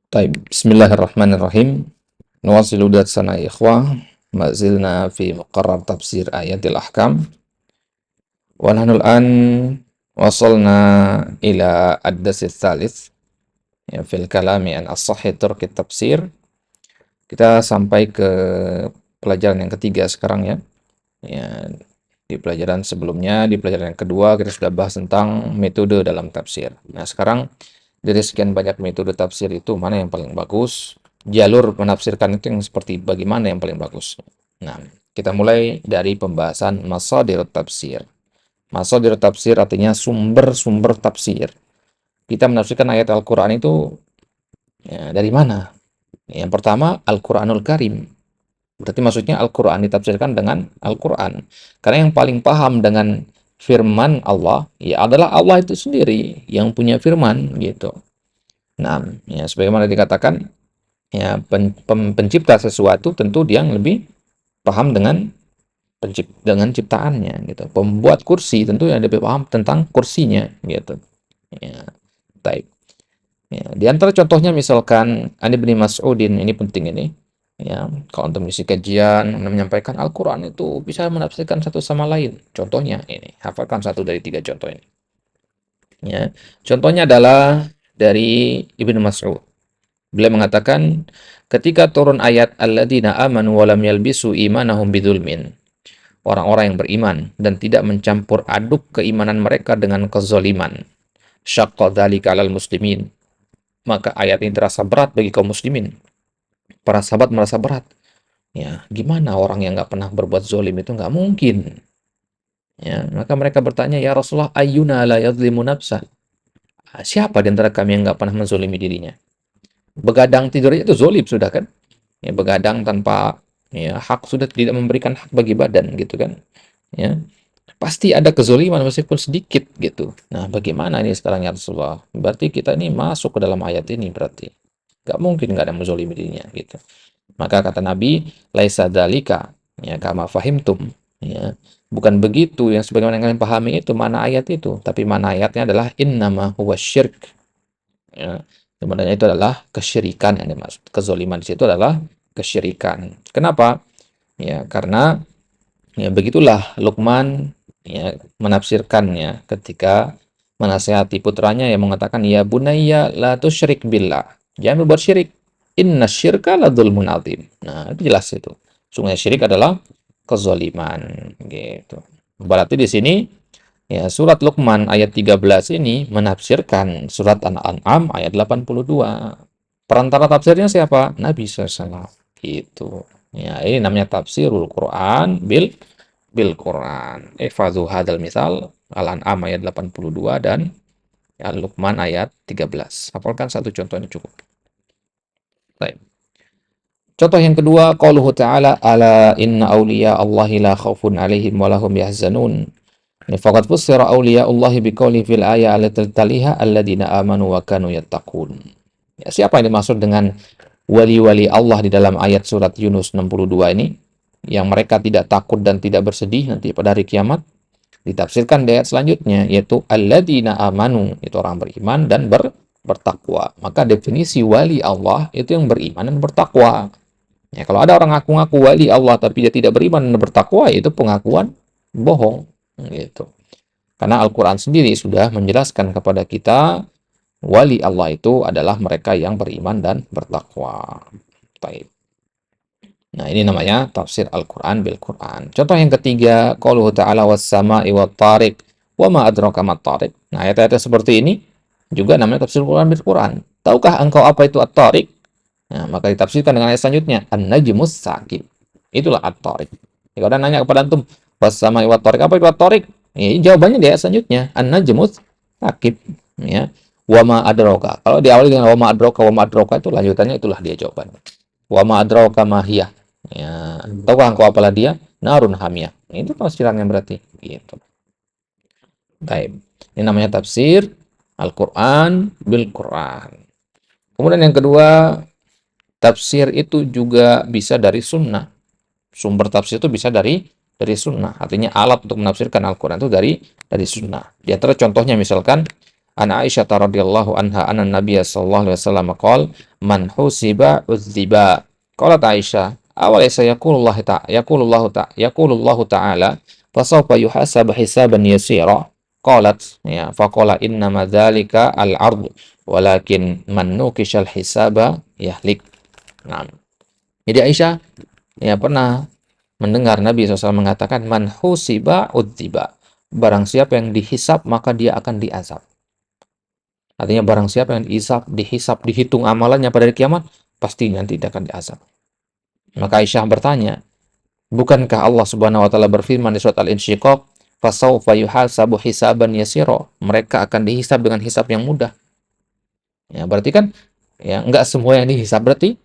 طيب بسم الله الرحمن الرحيم نواصل درسنا يا إخوة ما زلنا في مقرر تفسير آيات الأحكام ونحن الآن وصلنا إلى الدرس الثالث في الكلام عن الصحيح ترك التفسير. Kita sampai ke pelajaran yang ketiga sekarang ya. Di pelajaran sebelumnya, di pelajaran yang kedua kita sudah bahas tentang metode dalam tafsir. Nah sekarang dari sekian banyak metode tafsir itu mana yang paling bagus, jalur menafsirkan itu yang seperti bagaimana yang paling bagus. Nah, kita mulai dari pembahasan masadir tafsir. Masadir tafsir artinya sumber-sumber tafsir. Kita menafsirkan ayat Al-Quran itu ya, dari mana? Yang pertama, Al-Quranul Karim. Berarti maksudnya Al-Quran ditafsirkan dengan Al-Quran. Karena yang paling paham dengan firman Allah, ya adalah Allah itu sendiri yang punya firman, gitu. Nah, ya sebagaimana dikatakan, ya pencipta sesuatu tentu dia yang lebih paham dengan dengan ciptaannya, gitu. Pembuat kursi tentu yang lebih paham tentang kursinya, gitu. Ya, baik. Ya, di antara contohnya misalkan Ani bin Mas'udin, ini penting ini. Ya, kalau untuk mengisi kajian, menyampaikan Al-Quran itu bisa menafsirkan satu sama lain. Contohnya ini, hafalkan satu dari tiga contoh ini. Ya, contohnya adalah dari Ibnu Mas'ud. Beliau mengatakan, ketika turun ayat alladzina amanu wa lam yalbisu imanahum bidzulmin. Orang-orang yang beriman dan tidak mencampur aduk keimanan mereka dengan kezaliman. Syaqqa dzalika 'alal muslimin. Maka ayat ini terasa berat bagi kaum muslimin. Para sahabat merasa berat. Ya, gimana orang yang nggak pernah berbuat zolim itu nggak mungkin. Ya, maka mereka bertanya, ya Rasulullah, ayyuna la yadhlimu nafsah. Siapa di antara kami yang nggak pernah menzolimi dirinya? Begadang tidurnya itu zolim sudah kan? Ya, begadang tanpa ya hak sudah tidak memberikan hak bagi badan gitu kan? Ya, pasti ada kezoliman meskipun sedikit gitu. Nah, bagaimana ini sekarang ya Rasulullah? Berarti kita ini masuk ke dalam ayat ini berarti. Nggak mungkin nggak ada yang menzolimi dirinya gitu. Maka kata Nabi, laisa dzalika ya kama fahimtum ya. Bukan begitu yang sebagaimana yang kalian pahami itu mana ayat itu, tapi mana ayatnya adalah innama huwa syirk. Ya. Sebenarnya itu adalah kesyirikan yang dimaksud. Kezoliman di situ adalah kesyirikan. Kenapa? Ya, karena ya begitulah Luqman ya menafsirkannya ketika menasihati putranya yang mengatakan ya bunayya la tusyrik billah. Jangan berbuat syirik. Inna syirka la dzulmun adzim. Nah, itu jelas itu. Sungguh syirik adalah kezaliman gitu. Berarti di sini ya surat Luqman ayat 13 ini menafsirkan surat An-An'am ayat 82. Perantara tafsirnya siapa? Nabi SAW. Gitu. Ya, ini namanya tafsirul Quran bil Quran. Ihfazu hadal misal Al-An'am ayat 82 dan Al-Luqman ayat 13. Hafalkan satu contoh ini cukup. Baik. Contoh yang kedua, qauluhu ta'ala ala inna awliya Allahi la khaufun alaihim wa lahum yahzanun. Faqad fussira awliya Allahi biqauli fil ayat allati taliha alladziina amanu wa kanu yattaqun. Ya, siapa yang dimaksud dengan wali-wali Allah di dalam ayat surat Yunus 62 ini? Yang mereka tidak takut dan tidak bersedih nanti pada hari kiamat. Ditafsirkan di ayat selanjutnya, yaitu alladziina amanu, itu orang beriman dan bertakwa. Maka definisi wali Allah itu yang beriman dan bertakwa. Ya, kalau ada orang ngaku-ngaku wali Allah tapi dia tidak beriman dan bertakwa, itu pengakuan bohong gitu. Karena Al-Qur'an sendiri sudah menjelaskan kepada kita wali Allah itu adalah mereka yang beriman dan bertakwa. Baik. Nah, ini namanya tafsir Al-Qur'an bil Qur'an. Contoh yang ketiga, qauluhu ta'ala was-sama'i wat-tariq wa ma adraka mat-tariq. Nah, ayat-ayat seperti ini juga namanya tafsir Al-Qur'an bil Qur'an. Tahukah engkau apa itu at-tariq? Nah, maka ditafsirkan dengan ayat selanjutnya, An-Najmus Saqib. Itulah At-Tariq. Jika ada nanya kepada antum, was-sama'i wat-tariq, apa itu At-Tariq? Ya, jawabannya di ayat selanjutnya, An-Najmus Saqib. Ya. Wa ma adraka. Kalau diawali dengan wa ma adraka itu lanjutannya itulah dia jawabannya. Wa ma adraka ma hiya. Ya, tahukah engkau apalah dia? Narun hamiyah. Itu tafsirannya berarti. Gitu. Baik. Ini namanya tafsir Al-Qur'an bil Qur'an. Kemudian yang kedua, tafsir itu juga bisa dari sunnah. Sumber tafsir itu bisa dari sunnah. Artinya alat untuk menafsirkan Al-Quran itu dari sunnah. Di antara contohnya misalkan, An Aisyah radhiyallahu anha anna Nabiya sallallahu alaihi wasallam qaal man husiba udziba. Qalat Aisyah, awalaysa yaqulullahu ta'ala fasawfa yuhasabu hisaban yasira. Qalat, ya, faqala innama dzalika al-'ard walakin man nukishal hisaba yahlik. Nah, jadi Aisyah ya pernah mendengar Nabi SAW mengatakan man husiba udziba. Barang siapa yang dihisap maka dia akan diazab. Artinya barang siapa yang dihisap, dihitung amalannya pada hari kiamat, pasti nanti dia akan diazab. Maka Aisyah bertanya, bukankah Allah Subhanahu wa taala berfirman di surat Al-Insyiqaq, "Fasawfa yuhasabu hisaban yasira." Mereka akan dihisab dengan hisab yang mudah. Ya, berarti kan ya enggak semua yang dihisab berarti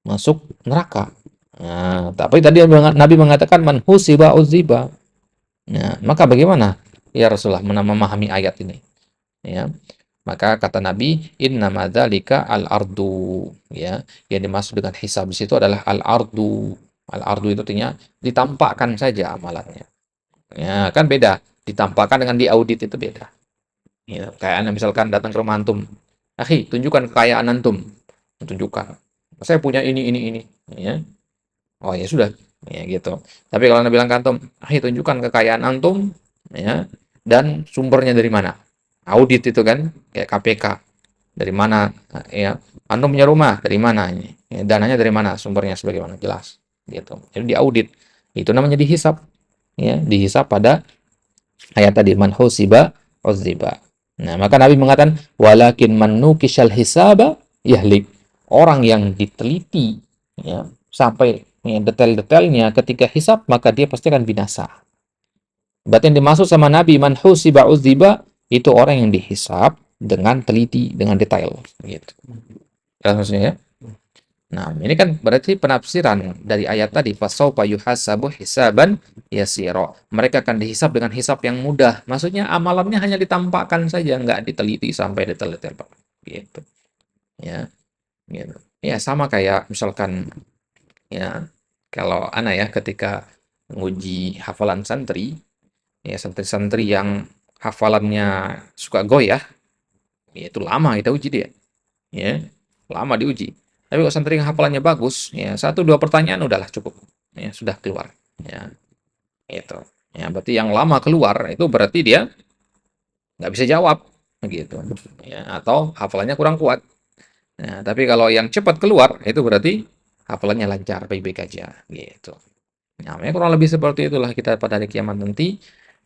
masuk neraka. Nah, tapi tadi Nabi mengatakan man husiba uziba. Nah, maka bagaimana ya Rasulullah memahami ayat ini? Ya. Maka kata Nabi, innama dzalika al-ardu, ya. Yang dimaksud dengan hisab di situ adalah al-ardu. Al-ardu itu artinya ditampakkan saja amalannya. Ya, kan beda. Ditampakkan dengan diaudit itu beda. Ya, kayak Anda misalkan datang ke rumah antum, "Akhi, tunjukkan kekayaan antum." Tunjukkan. "Saya punya ini." Ya. Oh, ya sudah. Ya gitu. Tapi kalau Anda bilang ke antum, "Akhi, tunjukkan kekayaan antum." Ya. Dan sumbernya dari mana? Audit itu kan kayak KPK. Dari mana ya? Antum punya rumah dari mana ini? Ya, dananya dari mana? Sumbernya sebagaimana jelas gitu. Jadi diaudit. Itu namanya dihisap. Ya, dihisap pada ayat tadi man husiba udziba. Nah, maka Nabi mengatakan walakin man nukishal hisaba yahlik. Orang yang diteliti ya sampai ya, detail-detailnya ketika hisap maka dia pasti akan binasa. Berarti yang dimaksud sama Nabi man husiba udziba itu orang yang dihisap dengan teliti, dengan detail gitu. Jelas maksudnya ya? Nah, ini kan berarti penafsiran dari ayat tadi fasaufa yuhasabu hisaban yasira. Mereka akan dihisab dengan hisab yang mudah. Maksudnya amalannya hanya ditampakkan saja, nggak diteliti sampai detail-detail banget. Gitu. Ya, gitu. Ya sama kayak misalkan ya kalau anak ya ketika nguji hafalan santri, ya santri-santri yang hafalannya suka goyah, ya itu lama kita uji dia. Ya, lama diuji. Tapi kalau santri yang hafalannya bagus, ya satu dua pertanyaan udahlah cukup, ya sudah keluar. Ya, itu. Ya, berarti yang lama keluar itu berarti dia nggak bisa jawab, begitu. Ya, atau hafalannya kurang kuat. Nah, tapi kalau yang cepat keluar itu berarti hafalannya lancar, baik-baik aja, gitu. Nah, ya, kurang lebih seperti itulah kita pada hari kiamat nanti.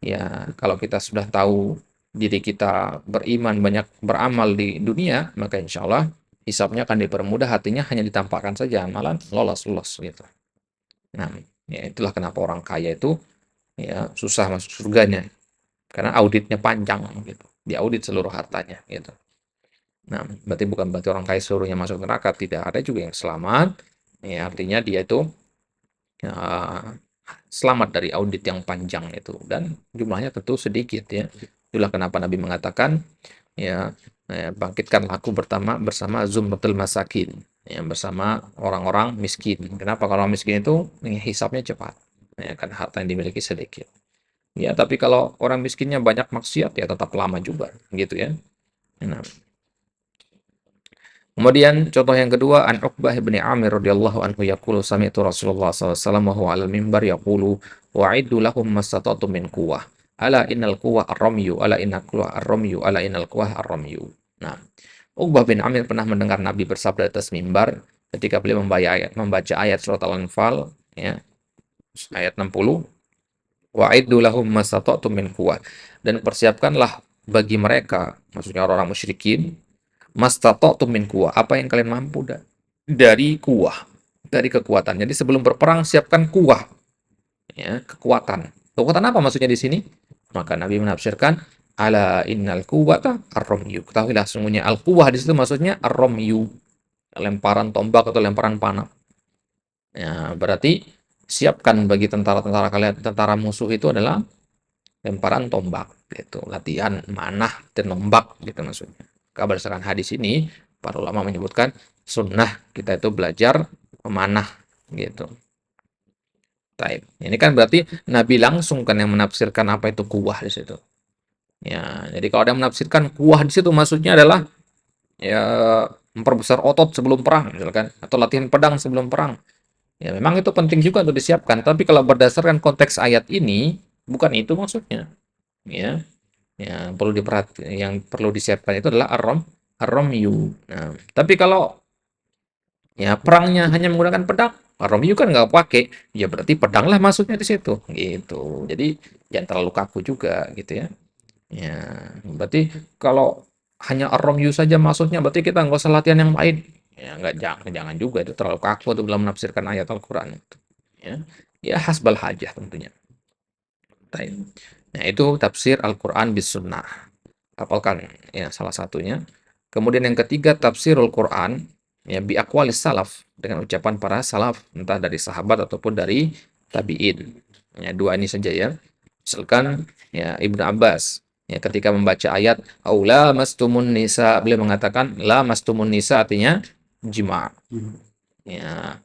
Ya, kalau kita sudah tahu diri kita beriman, banyak beramal di dunia, maka insya Allah hisabnya akan dipermudah, hatinya hanya ditampakkan saja, amalan lolos gitu. Nah, ya itulah kenapa orang kaya itu ya susah masuk surganya, karena auditnya panjang gitu, diaudit seluruh hartanya gitu. Nah, berarti orang kaya seluruhnya masuk neraka, tidak ada juga yang selamat. Ya, artinya dia itu ya, selamat dari audit yang panjang itu dan jumlahnya tentu sedikit ya. Itulah kenapa Nabi mengatakan ya, bangkitkanlah aku bersama zumratul masakin, ya, bersama orang-orang miskin. Kenapa? Kalau orang miskin itu hisapnya cepat, ya, karena harta yang dimiliki sedikit. Ya, tapi kalau orang miskinnya banyak maksiat ya tetap lama juga, gitu ya. Nah, kemudian contoh yang kedua an Uqbah bin Amir radhiyallahu anhu yaqulu sami'tu Rasulullah sallallahu alaihi wasallam wa huwa 'alal mimbar yaqulu wa'iddu lahum mastata'tum min quwwah ala innal quwwah ar-ramyu ala innal quwwah ar-ramyu ala innal quwwah ar-ramyu. Nah, Uqbah bin Amir pernah mendengar Nabi bersabda atas mimbar ketika beliau membaca ayat surat Al-Anfal ya, ayat 60 wa'iddu lahum mastata'tum min quwwah dan persiapkanlah bagi mereka maksudnya orang-orang musyrikin mastata'tum min quwwah, apa yang kalian mampu dari kuwah, dari kekuatan. Jadi sebelum berperang siapkan kuwah, ya, kekuatan. Kekuatan apa maksudnya di sini? Maka Nabi menafsirkan ala innal quwwata ar-ramyu. Ketahuilah sungguhnya al-quwwah di situ maksudnya ar-ramyu, lemparan tombak atau lemparan panah. Ya, berarti siapkan bagi tentara-tentara kalian, tentara musuh itu adalah lemparan tombak gitu, latihan manah dan tombak gitu maksudnya. Berdasarkan hadis ini para ulama menyebutkan sunnah kita itu belajar memanah gitu. Taib. Ini kan berarti Nabi langsung kan yang menafsirkan apa itu kuwah di situ. Ya, jadi kalau ada yang menafsirkan kuwah di situ maksudnya adalah ya memperbesar otot sebelum perang misalkan, atau latihan pedang sebelum perang. Ya memang itu penting juga untuk disiapkan, tapi kalau berdasarkan konteks ayat ini bukan itu maksudnya. Ya, yang perlu disiapkan itu adalah ar-ramyu. Nah, tapi kalau ya perangnya hanya menggunakan pedang, ar-ramyu kan nggak pakai, ya berarti pedang lah maksudnya di situ, gitu. Jadi jangan terlalu kaku juga gitu ya. Ya, berarti kalau hanya ar-ramyu saja maksudnya berarti kita nggak usah latihan yang lain. Ya nggak, jangan jangan juga, itu terlalu kaku untuk dalam menafsirkan ayat Al-Qur'an. Ya, ya hasbal hajah tentunya. Baik. Nah, itu tafsir Al-Qur'an bis sunnah. Hafalkan ya salah satunya. Kemudian yang ketiga tafsirul Quran ya bi aqwalis salaf, dengan ucapan para salaf entah dari sahabat ataupun dari tabi'in. Ya, dua ini saja ya. Misalkan ya Ibnu Abbas ya ketika membaca ayat aula mastumun nisa, beliau mengatakan la mastumun nisa artinya jima. Ya,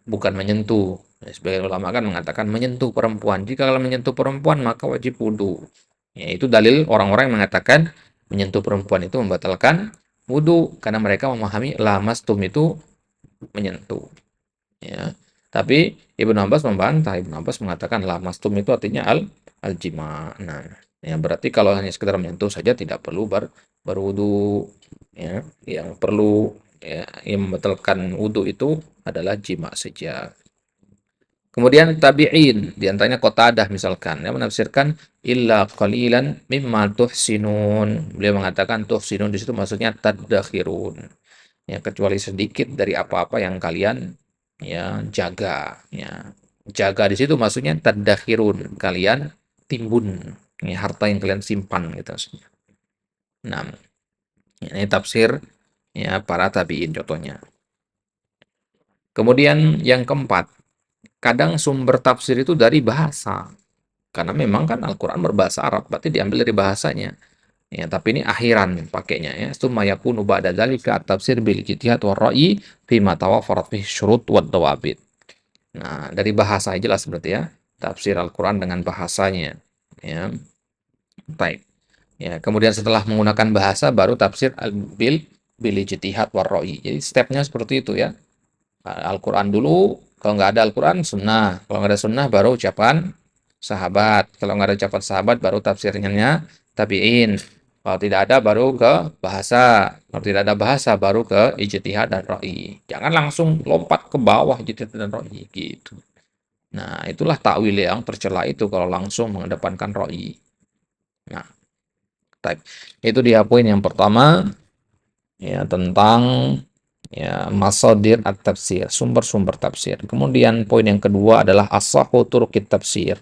bukan menyentuh. Ya, sebagian ulama kan mengatakan menyentuh perempuan. Jika kalau menyentuh perempuan maka wajib wudhu. Ya, itu dalil orang-orang yang mengatakan menyentuh perempuan itu membatalkan wudhu karena mereka memahami lamastum itu menyentuh. Ya, tapi Ibnu Abbas membantah. Ibnu Abbas mengatakan lamastum itu artinya al-jima. Nah, ya berarti kalau hanya sekedar menyentuh saja tidak perlu berwudhu. Ya, yang perlu ya, yang membatalkan wudhu itu adalah jima saja. Kemudian tabi'in, di antaranya Qatadah misalkan, yang menafsirkan illa qalilan mimma tuhsinun. Beliau mengatakan tuhsinun di situ maksudnya tadakhirun. Ya, kecuali sedikit dari apa-apa yang kalian ya jaga, ya. Jaga di situ maksudnya tadakhirun, kalian timbun, ya, harta yang kalian simpan gitu maksudnya. Nah, ini tafsir ya para tabi'in contohnya. Kemudian yang keempat, kadang sumber tafsir itu dari bahasa. Karena memang kan Al-Quran berbahasa Arab, berarti diambil dari bahasanya. Ya, tapi ini akhiran pakainya ya. Tsumma yakunu ba'da dzalika at-tafsir bil ijtihad wa ra'yi fi ma tawaffarat fihi syurut wa dawabit. Nah, dari bahasa jelas berarti ya. Tafsir Al-Quran dengan bahasanya. Ya, baik. Ya, kemudian setelah menggunakan bahasa baru tafsir bil ijtihad wa ra'yi. Jadi stepnya seperti itu ya. Al-Quran dulu, kalau nggak ada Al-Quran, sunnah. Kalau nggak ada sunnah, baru ucapan sahabat. Kalau nggak ada ucapan sahabat, baru tafsirnya tabi'in. Kalau tidak ada, baru ke bahasa. Kalau tidak ada bahasa, baru ke ijtihad dan ra'i. Jangan langsung lompat ke bawah ijtihad dan ra'i, gitu. Nah, itulah takwil yang tercela itu kalau langsung mengedepankan ra'i. Nah, type. Itu dia poin yang pertama, ya, tentang ya masadir at-tafsir, sumber-sumber tafsir. Kemudian poin yang kedua adalah as-sahhu turuqit tafsir.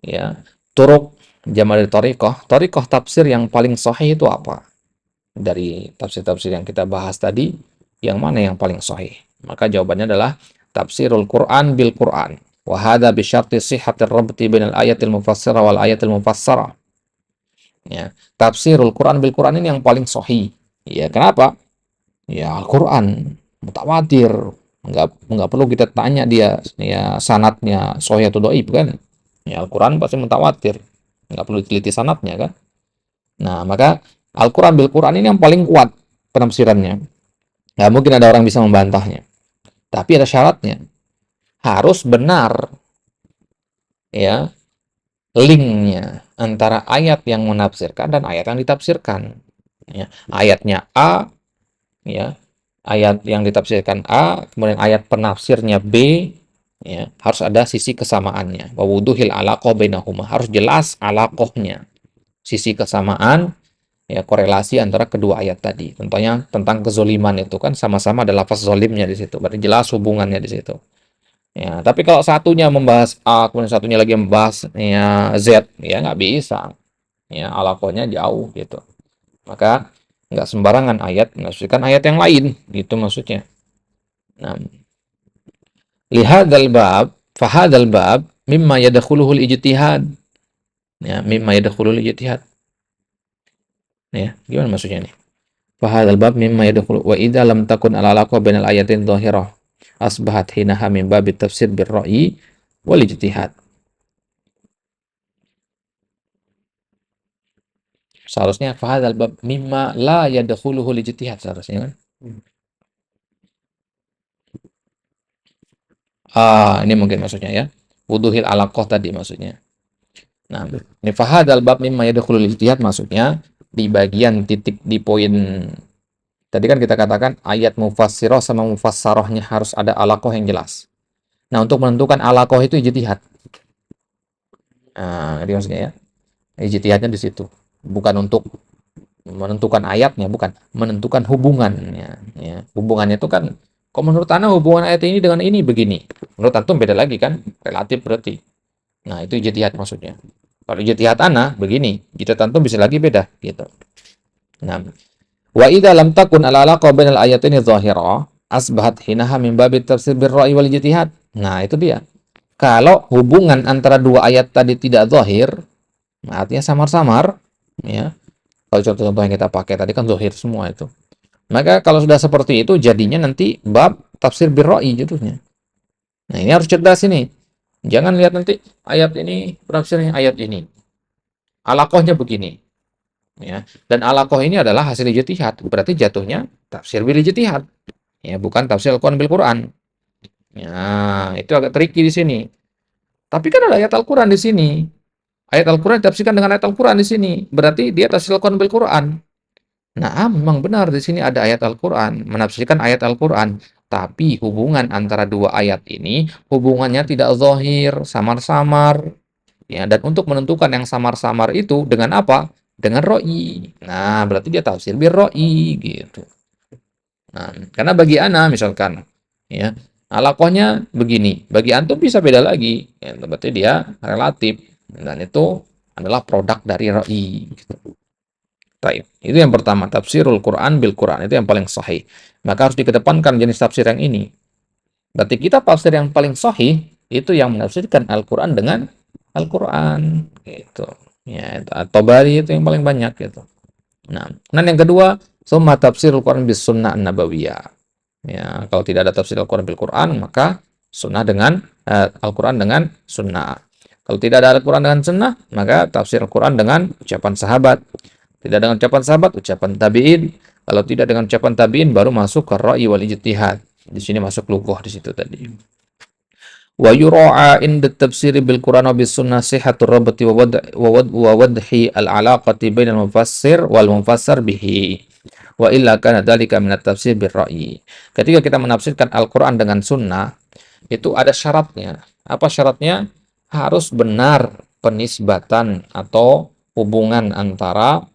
Ya, turuk jama' dari thariqah. Thariqah tafsir yang paling sahih itu apa? Dari tafsir-tafsir yang kita bahas tadi, yang mana yang paling sahih? Maka jawabannya adalah tafsirul Quran bil Quran. Wa hadza bi syarti sihhatir rabti bainal ayatil mufassirah wal ayatil mufassarah. Ya, tafsirul Quran bil Quran ini yang paling sahih. Ya, kenapa? Ya Al-Quran mutawatir, nggak perlu kita tanya dia ya sanatnya sahih atau dhaif kan. Ya Al-Quran pasti mutawatir, nggak perlu diteliti sanatnya kan. Nah maka Al-Quran bil Quran ini yang paling kuat penafsirannya. Nggak mungkin ada orang bisa membantahnya, tapi ada syaratnya, harus benar ya linknya antara ayat yang menafsirkan dan ayat yang ditafsirkan. Ya, ayatnya A, ya, ayat yang ditafsirkan A, kemudian ayat penafsirnya B, ya, harus ada sisi kesamaannya. Wa wuduhil alaqah bainahuma, harus jelas alaqahnya, sisi kesamaan, ya, korelasi antara kedua ayat tadi. Contohnya tentang kezoliman itu kan sama-sama ada lafaz zolimnya di situ, berarti jelas hubungannya di situ. Ya, tapi kalau satunya membahas A, kemudian satunya lagi membahas ya Z, ya nggak bisa. Ya, alaqahnya jauh gitu. Maka nggak sembarangan ayat menafsirkan ayat yang lain, gitu maksudnya. Nah, lihadzal bab, fahadzal bab mimma yadkhuluhul ijtihad. Ya, mimma yadkhuluhul ijtihad. Ya, gimana maksudnya nih? Fahadzal bab mimma yadkhulu wa idza lam takun al alaqa bainal ayatin dhahirah asbahat hinaha min babit tafsir bir ra'yi wal ijtihad. Seharusnya fahadzal bab mimma la yadkhuluhul ijtihad seharusnya kan? Ini mungkin maksudnya ya. Wuduhil alaqah tadi maksudnya. Nah, ini fahadal bab mimma yadkhulul ijtihad maksudnya di bagian titik di poin tadi kan kita katakan ayat mufassirah sama mufassarahnya harus ada alaqah yang jelas. Nah, untuk menentukan alaqah itu ijtihad. Nah, itu maksudnya ya. Ijtihadnya di situ. Bukan untuk menentukan ayatnya, bukan menentukan hubungannya. Ya. Hubungannya itu kan, kok menurut Anda hubungan ayat ini dengan ini begini. Menurut Antum beda lagi kan? Relatif berarti. Nah, itu ijtihad maksudnya. Kalau ijtihad Ana begini, ijtihad Antum bisa lagi beda gitu. Nah, wa idza lam takun al-alaqa bainal ayataini dhahira, asbahat hinaha min babi tafsir bil ra'i wal ijtihad. Nah, itu dia. Kalau hubungan antara dua ayat tadi tidak zahir, artinya samar-samar, ya. Kalau contoh-contoh yang kita pakai tadi kan zahir semua itu. Maka kalau sudah seperti itu jadinya nanti bab tafsir bil ra'i judulnya. Nah, ini harus cerdas ini. Jangan lihat nanti ayat ini tafsirnya ayat ini. Alaqahnya begini, ya. Dan alaqah ini adalah hasil ijtihad. Berarti jatuhnya tafsir bil ijtihad, ya, bukan tafsir Al-Qur'an bil Qur'an. Ya, itu agak tricky di sini. Tapi kan ada ayat Al-Qur'an di sini. Ayat Al-Qur'an ditafsirkan dengan ayat Al-Qur'an di sini. Berarti dia tafsir Al-Qur'an bil Qur'an. Nah, memang benar di sini ada ayat Al-Qur'an, menafsirkan ayat Al-Qur'an. Tapi hubungan antara dua ayat ini hubungannya tidak zahir, samar-samar. Ya, dan untuk menentukan yang samar-samar itu dengan apa? Dengan ro'i. Nah, berarti dia tafsir bir ro'i gitu. Nah, karena bagi ana misalkan, ya, alakohnya begini. Bagi antum bisa beda lagi. Ya, berarti dia relatif dan itu adalah produk dari ro'i. Gitu. Baik. Itu yang pertama, tafsirul Quran bil Quran itu yang paling sahih. Maka harus dikedepankan jenis tafsir yang ini. Berarti kita tafsir yang paling sahih itu yang menafsirkan Al-Quran dengan Al-Quran gitu. Ya, atau bari itu yang paling banyak gitu. Nah, dan yang kedua, summa tafsirul Quran bis sunnah nabawiyah. Ya, kalau tidak ada tafsir Al-Quran bil Quran, maka sunnah dengan Al-Quran dengan sunnah. Kalau tidak ada Al-Quran dengan sunnah, maka tafsir Al-Quran dengan ucapan sahabat. Tidak dengan ucapan sahabat, ucapan tabi'in. Kalau tidak dengan ucapan tabi'in, baru masuk ke ra'i wal ijtihad. Di sini masuk lughah di situ tadi. Wa yura'a inda tafsiri bil Qur'an wa bis sunnah sihhatur rabti wa wadhi al alaqati bainal mufassir wal mufassar bihi. Wa illa kana dzalika min at-tafsir bir ra'yi. Ketika kita menafsirkan Al-Qur'an dengan sunnah, itu ada syaratnya. Apa syaratnya? Harus benar penisbatan atau hubungan antara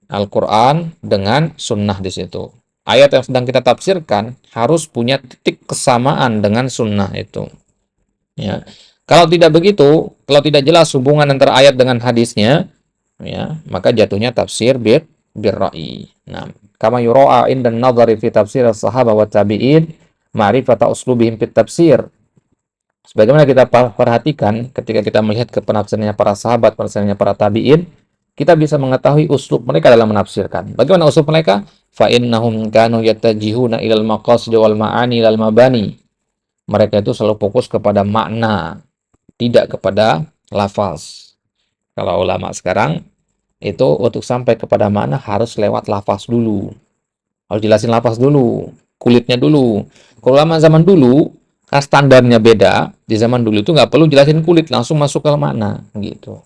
Al-Quran dengan sunnah di situ. Ayat yang sedang kita tafsirkan harus punya titik kesamaan dengan sunnah itu. Ya. Kalau tidak begitu, kalau tidak jelas hubungan antara ayat dengan hadisnya, ya, maka jatuhnya tafsir bir ra'i. Nah, kama yura'a indan nadhari fi tafsir as-sahaba wa tabi'in ma'rifata uslubihim fit tafsir. Sebagaimana kita perhatikan ketika kita melihat ke penafsirannya para sahabat, penafsirannya para tabi'in, kita bisa mengetahui uslub mereka dalam menafsirkan. Bagaimana uslub mereka? Fa innahum kanu yattajihuna ilal maqasid wal ma'ani ilal mabani. Mereka itu selalu fokus kepada makna, tidak kepada lafaz. Kalau ulama sekarang itu untuk sampai kepada makna harus lewat lafaz dulu. Harus jelasin lafaz dulu, kulitnya dulu. Kalau ulama zaman dulu, karena standarnya beda, di zaman dulu itu nggak perlu jelasin kulit, langsung masuk ke makna gitu.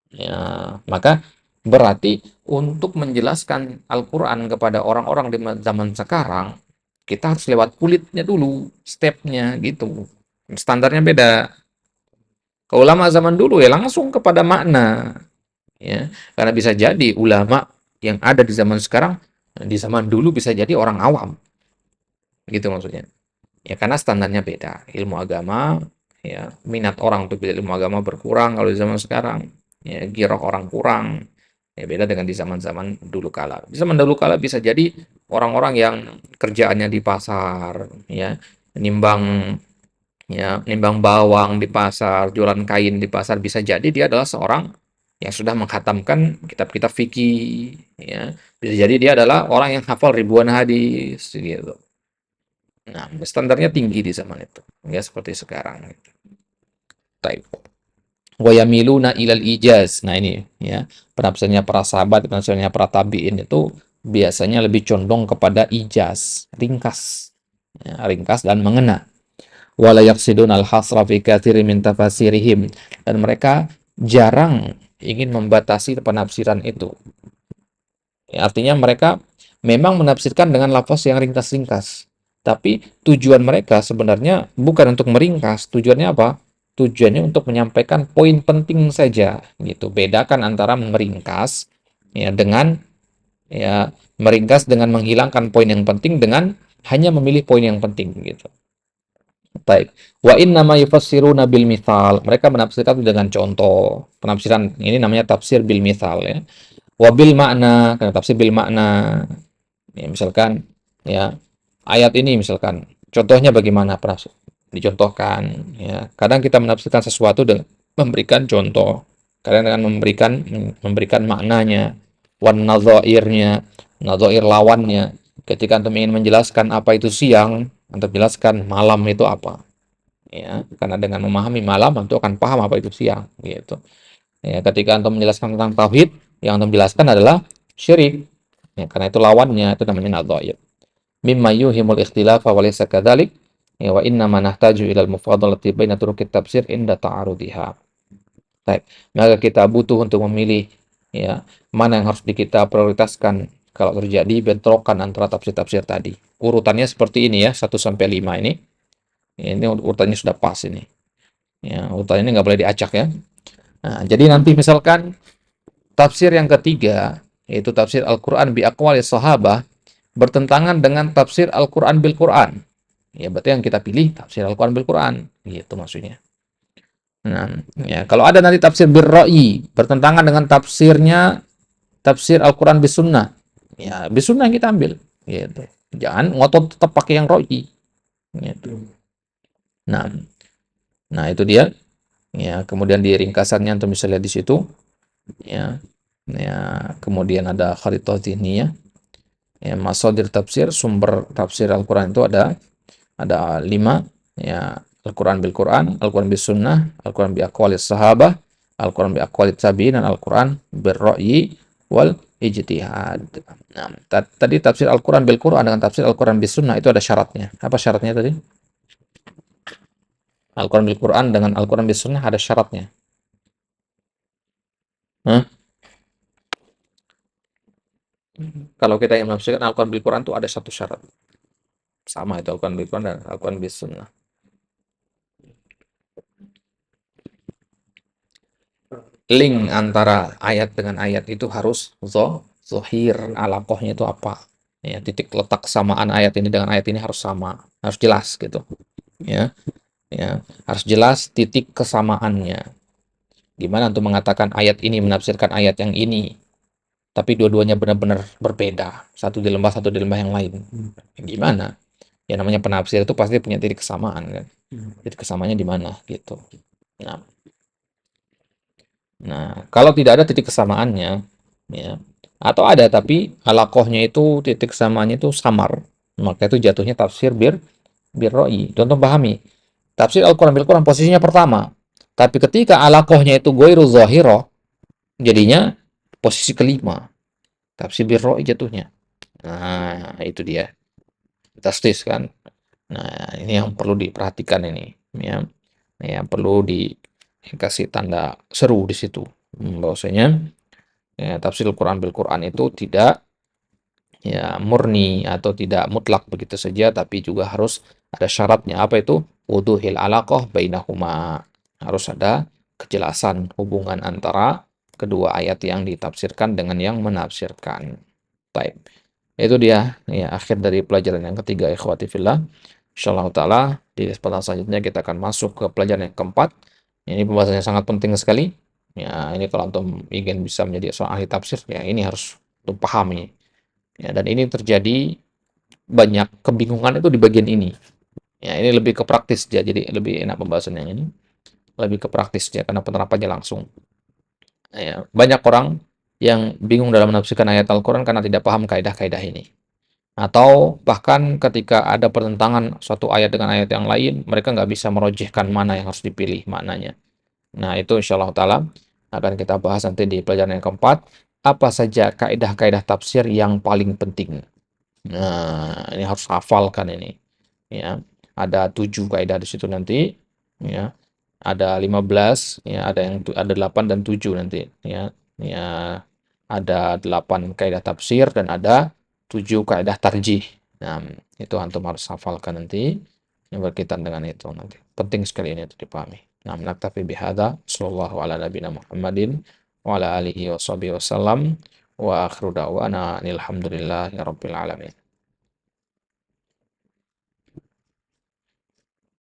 Ya, maka berarti untuk menjelaskan Al-Quran kepada orang-orang di zaman sekarang, kita harus lewat kulitnya dulu, stepnya gitu. Standarnya beda. Kalau ulama zaman dulu ya langsung kepada makna, ya. Karena bisa jadi ulama yang ada di zaman sekarang, di zaman dulu bisa jadi orang awam, gitu maksudnya. Ya karena standarnya beda. Ilmu agama, ya minat orang untuk belajar ilmu agama berkurang kalau di zaman sekarang. Ya giroh orang kurang. Ya beda dengan di zaman-zaman dulu kala. Di zaman dulu kala bisa jadi orang-orang yang kerjaannya di pasar, ya nimbang nimbang bawang di pasar, jualan kain di pasar, bisa jadi dia adalah seorang yang sudah menghatamkan kitab-kitab fikih, ya. Bisa jadi dia adalah orang yang hafal ribuan hadis gitu. Nah, standarnya tinggi di zaman itu, ya seperti sekarang. Taib. Wa yamiluna ilal ijaz. Nah ini ya, penafsirannya para sahabat, penafsirannya para tabi'in itu biasanya lebih condong kepada ijaz, ringkas, ya, ringkas dan mengena. Wala yaqsidun al-hasra fi katsirin min tafasirihim, dan mereka jarang ingin membatasi penafsiran itu. Ya, artinya mereka memang menafsirkan dengan lafaz yang ringkas-ringkas, tapi tujuan mereka sebenarnya bukan untuk meringkas. Tujuannya apa? Tujuannya untuk menyampaikan poin penting saja, gitu. Bedakan antara meringkas ya dengan ya meringkas dengan menghilangkan poin yang penting dengan hanya memilih poin yang penting, gitu. Baik. Wa inna ma yufassiruna bil mithal. Mereka menafsirkan dengan contoh. Penafsiran ini namanya tafsir bil mithal, ya. Wa bil makna, karena tafsir bil makna. Ya, misalkan ya ayat ini misalkan contohnya bagaimana, pernah dicontohkan, ya. Kadang kita menafsirkan sesuatu dengan memberikan contoh, kadang dengan memberikan maknanya, wan nadzairnya, nadzair lawannya. Ketika antum ingin menjelaskan apa itu siang, antum jelaskan malam itu apa, ya. Karena dengan memahami malam antum akan paham apa itu siang, gitu. Ya, ketika antum menjelaskan tentang tauhid, yang antum jelaskan adalah syirik. Ya, karena itu lawannya, itu namanya nadzair. Mimma yuhimul ikhtilaf wa laysa kadzalik. Ya, wa inna ma nahtaju ila al-mufadalati baina turuqit tafsir inda ta'arudiha. Baik, maka kita butuh untuk memilih ya mana yang harus kita prioritaskan kalau terjadi bentrokan antara tafsir-tafsir tadi. Urutannya seperti ini ya, 1 sampai 5 ini. Ini urutannya sudah pas ini. Ya, urutan ini nggak boleh diacak ya. Nah, jadi nanti misalkan tafsir yang ketiga, yaitu tafsir Al-Quran bi aqwali sahabah, bertentangan dengan tafsir Al-Quran bil Quran. Ya, berarti yang kita pilih tafsir Al-Quran bil Quran. Gitu maksudnya. Nah, ya, kalau ada nanti tafsir bir ra'yi, bertentangan dengan tafsir Al-Quran bis sunnah. Ya, bis sunnah yang kita ambil. Gitu. Jangan ngotot tetap pakai yang ra'yi. Gitu. Nah, nah itu dia. Ya, kemudian di ringkasannya antum bisa lihat di situ. Ya, ya, kemudian ada kharithah zihniyah. Ya, masadir tafsir, sumber tafsir Al-Quran itu ada 5, ya, Al-Quran bil Quran, Al-Quran bis sunnah, Al-Quran bi aqwalis sahabah, Al-Quran bi aqwalit tabi'in, dan Al-Quran bir ra'yi wal ijtihad. Nah, tadi tafsir Al-Quran bil Quran dengan tafsir Al-Quran bis sunnah itu ada syaratnya. Apa syaratnya tadi? Al-Quran bil Quran dengan Al-Quran bis sunnah ada syaratnya. Hah? Kalau kita yang menafsirkan Al-Quran bil Quran itu ada satu syarat. Sama itu Al-Quran bil Quran dan Al-Quran bis sunnah. Link antara ayat dengan ayat itu harus zohir, alaqohnya itu apa, ya, titik letak kesamaan ayat ini dengan ayat ini harus sama, harus jelas gitu, ya, ya, harus jelas titik kesamaannya. Gimana untuk mengatakan ayat ini menafsirkan ayat yang ini, tapi dua-duanya benar-benar berbeda, satu di lembah yang lain, gimana? Ya, namanya penafsir itu pasti punya titik kesamaan kan, titik kesamaannya di mana gitu. Nah, kalau tidak ada titik kesamaannya, ya, atau ada tapi alakohnya itu titik kesamaannya itu samar, maka itu jatuhnya tafsir bir roi. Contoh pahami, tafsir Al-Quran bil Quran posisinya pertama, tapi ketika alakohnya itu goiru zahiro, jadinya posisi kelima, tafsir bir roi jatuhnya. Nah, itu dia, tastis kan. Nah, ini yang perlu diperhatikan ini, ya, yang perlu dikasih tanda seru di situ. Bahwasanya ya, tafsir Al-Quran bil Quran itu tidak ya murni atau tidak mutlak begitu saja, tapi juga harus ada syaratnya. Apa itu? Wuduhil alaqah bainahuma. Harus ada kejelasan hubungan antara kedua ayat yang ditafsirkan dengan yang menafsirkan. Baik. Itu dia ya akhir dari pelajaran yang ketiga, ikhwati fillah. Insyaallah taala di kesempatan selanjutnya kita akan masuk ke pelajaran yang keempat. Ini pembahasannya sangat penting sekali. Ya, ini kalau antum ingin bisa menjadi seorang ahli tafsir, ya ini harus antum pahami. Ya, dan ini terjadi banyak kebingungan itu di bagian ini. Ya, ini lebih ke praktis ya, jadi lebih enak pembahasannya ini. Lebih ke praktis ya, karena penerapannya langsung. Ya, banyak orang yang bingung dalam menafsirkan ayat Al-Quran karena tidak paham kaidah-kaidah ini. Atau bahkan ketika ada pertentangan suatu ayat dengan ayat yang lain, mereka nggak bisa merojihkan mana yang harus dipilih maknanya. Nah, itu insya Allah ta'ala akan kita bahas nanti di pelajaran yang keempat. apa saja kaidah-kaidah tafsir yang paling penting. Nah, ini harus hafalkan ini. Ya, ada 7 kaidah di situ nanti. Ya, ada 15. Ya, ada 8 dan 7 nanti. Ya, ada 8 kaidah tafsir dan ada 7 kaidah tarjih. Nah, itu antum harus hafalkan nanti yang berkaitan dengan itu nanti. Penting sekali ini untuk dipahami. Nah, naktafi bihadza sallallahu ala nabiyina Muhammadin wa ala alihi wasallam wa akhiru da'wana alhamdulillahi rabbil alamin.